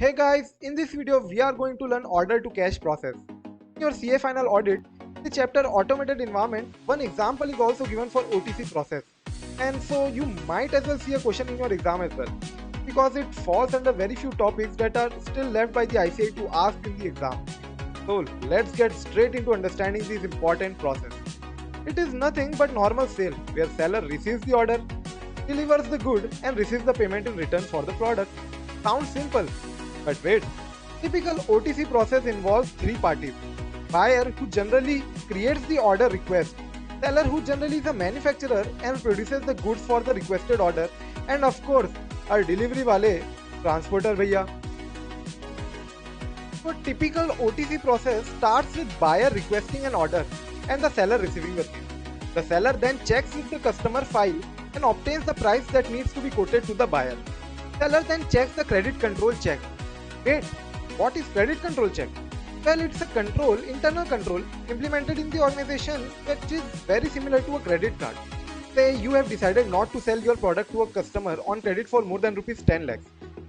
Hey guys, in this video we are going to learn order to cash process. In your CA final audit, the chapter automated environment, one example is also given for OTC process. And so you might as well see a question in your exam as well. Because it falls under very few topics that are still left by the ICI to ask in the exam. So let's get straight into understanding this important process. It is nothing but normal sale where seller receives the order, delivers the good and receives the payment in return for the product. Sounds simple, but wait, typical OTC process involves three parties. Buyer who generally creates the order request, seller who generally is a manufacturer and produces the goods for the requested order, and of course our delivery wale, transporter bhaiya. So typical OTC process starts with buyer requesting an order and the seller receiving the same. The seller then checks with the customer file and obtains the price that needs to be quoted to the buyer. Seller then checks the credit control check. Wait, what is credit control check? Well, it's a control, internal control implemented in the organization which is very similar to a credit card. Say you have decided not to sell your product to a customer on credit for more than rupees 10 lakhs.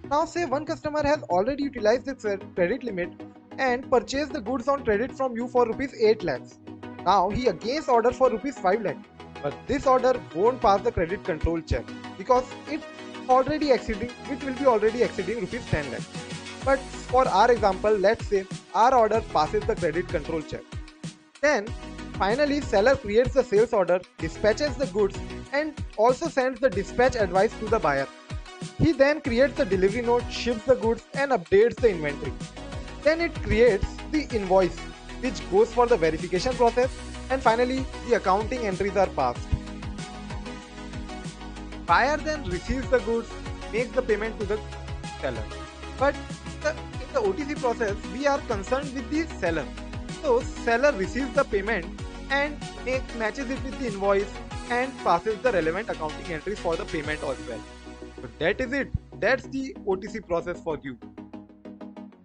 Now say one customer has already utilized its credit limit and purchased the goods on credit from you for rupees 8 lakhs. Now he again orders for rupees 5 lakhs. But this order won't pass the credit control check because it already exceeding rupees 10 lakhs. But for our example, let's say our order passes the credit control check. Then finally seller creates the sales order, dispatches the goods and also sends the dispatch advice to the buyer. He then creates the delivery note, ships the goods and updates the inventory. Then it creates the invoice which goes for the verification process, and finally the accounting entries are passed. Buyer then receives the goods, makes the payment to the seller. But in the OTC process, we are concerned with the seller. So seller receives the payment and matches it with the invoice and passes the relevant accounting entries for the payment as well. So that is it. That's the OTC process for you.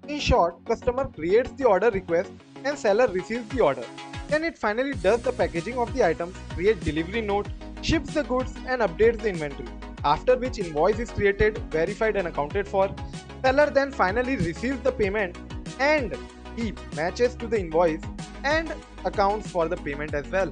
In short, customer creates the order request and seller receives the order. Then it finally does the packaging of the items, creates delivery note, ships the goods and updates the inventory. After which invoice is created, verified and accounted for. Seller then finally receives the payment and he matches to the invoice and accounts for the payment as well.